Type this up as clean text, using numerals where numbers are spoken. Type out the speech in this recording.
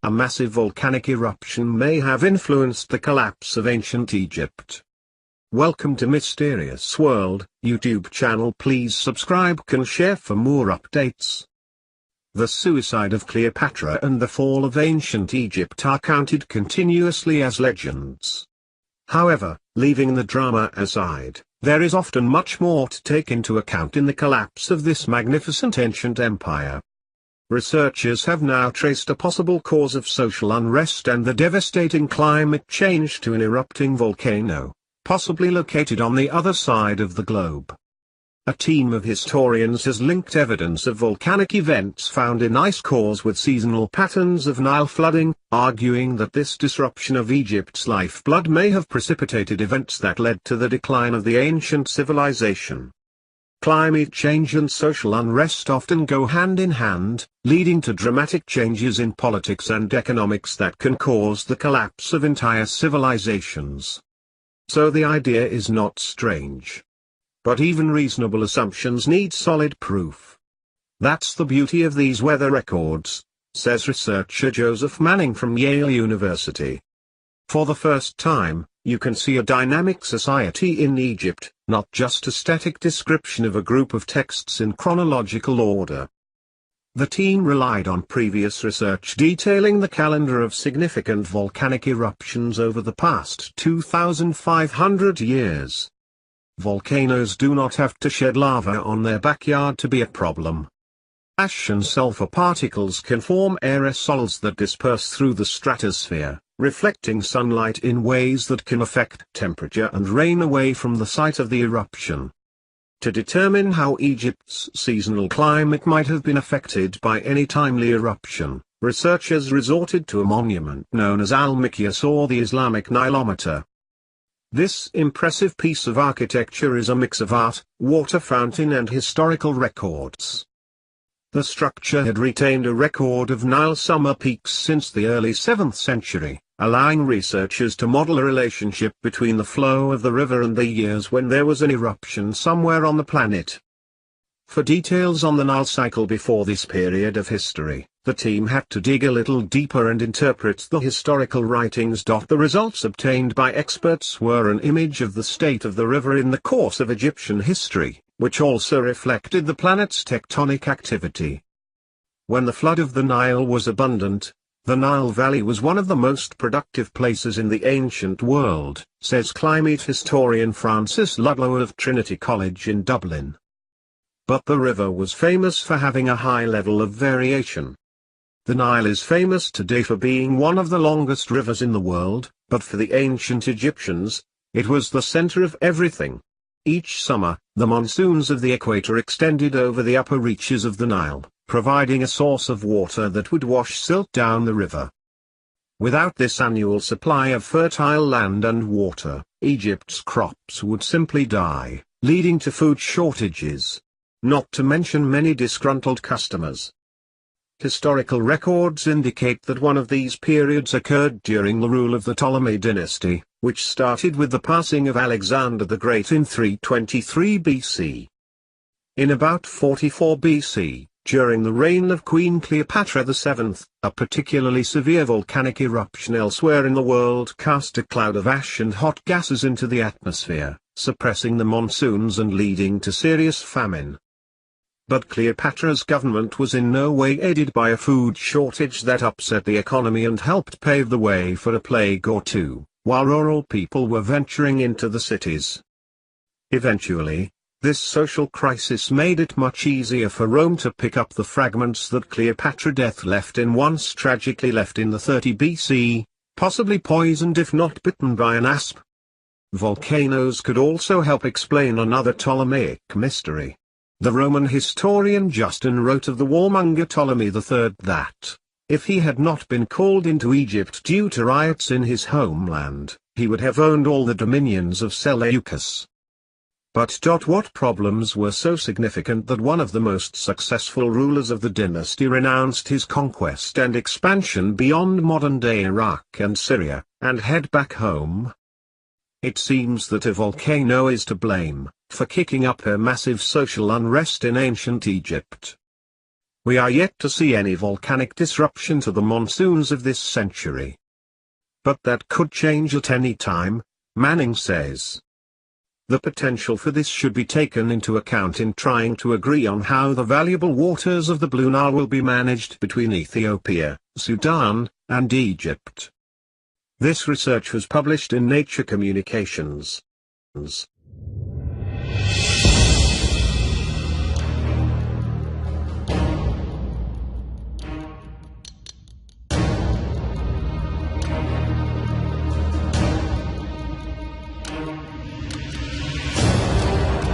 a massive volcanic eruption may have influenced the collapse of ancient Egypt. Welcome to Mysterious World YouTube channel. Please subscribe and share for more updates. The suicide of Cleopatra and the fall of ancient Egypt are counted continuously as legends. However, leaving the drama aside, there is often much more to take into account in the collapse of this magnificent ancient empire. Researchers have now traced a possible cause of social unrest and the devastating climate change to an erupting volcano, possibly located on the other side of the globe. A team of historians has linked evidence of volcanic events found in ice cores with seasonal patterns of Nile flooding, arguing that this disruption of Egypt's lifeblood may have precipitated events that led to the decline of the ancient civilization. Climate change and social unrest often go hand in hand, leading to dramatic changes in politics and economics that can cause the collapse of entire civilizations. So the idea is not strange. But even reasonable assumptions need solid proof. That's the beauty of these weather records, says researcher Joseph Manning from Yale University. For the first time, you can see a dynamic society in Egypt, not just a static description of a group of texts in chronological order. The team relied on previous research detailing the calendar of significant volcanic eruptions over the past 2,500 years. Volcanoes do not have to shed lava on their backyard to be a problem. Ash and sulfur particles can form aerosols that disperse through the stratosphere, reflecting sunlight in ways that can affect temperature and rain away from the site of the eruption. To determine how Egypt's seasonal climate might have been affected by any timely eruption, researchers resorted to a monument known as Al-Miqyas or the Islamic Nilometer. This impressive piece of architecture is a mix of art, water fountain and historical records. The structure had retained a record of Nile summer peaks since the early 7th century, allowing researchers to model a relationship between the flow of the river and the years when there was an eruption somewhere on the planet. For details on the Nile cycle before this period of history, the team had to dig a little deeper and interpret the historical writings. The results obtained by experts were an image of the state of the river in the course of Egyptian history, which also reflected the planet's tectonic activity. When the flood of the Nile was abundant, the Nile Valley was one of the most productive places in the ancient world, says climate historian Francis Ludlow of Trinity College in Dublin. But the river was famous for having a high level of variation. The Nile is famous today for being one of the longest rivers in the world, but for the ancient Egyptians, it was the center of everything. Each summer, the monsoons of the equator extended over the upper reaches of the Nile, providing a source of water that would wash silt down the river. Without this annual supply of fertile land and water, Egypt's crops would simply die, leading to food shortages. Not to mention many disgruntled customers. Historical records indicate that one of these periods occurred during the rule of the Ptolemy dynasty, which started with the passing of Alexander the Great in 323 BC. In about 44 BC, during the reign of Queen Cleopatra VII, a particularly severe volcanic eruption elsewhere in the world cast a cloud of ash and hot gases into the atmosphere, suppressing the monsoons and leading to serious famine. But Cleopatra's government was in no way aided by a food shortage that upset the economy and helped pave the way for a plague or two, while rural people were venturing into the cities. Eventually, this social crisis made it much easier for Rome to pick up the fragments that Cleopatra death left in once tragically left in the 30 BC, possibly poisoned if not bitten by an asp. Volcanoes could also help explain another Ptolemaic mystery. The Roman historian Justin wrote of the warmonger Ptolemy III that, if he had not been called into Egypt due to riots in his homeland, he would have owned all the dominions of Seleucus. But what problems were so significant that one of the most successful rulers of the dynasty renounced his conquest and expansion beyond modern-day Iraq and Syria, and head back home? It seems that a volcano is to blame for kicking up a massive social unrest in ancient Egypt. We are yet to see any volcanic disruption to the monsoons of this century. But that could change at any time, Manning says. The potential for this should be taken into account in trying to agree on how the valuable waters of the Blue Nile will be managed between Ethiopia, Sudan, and Egypt. This research was published in Nature Communications.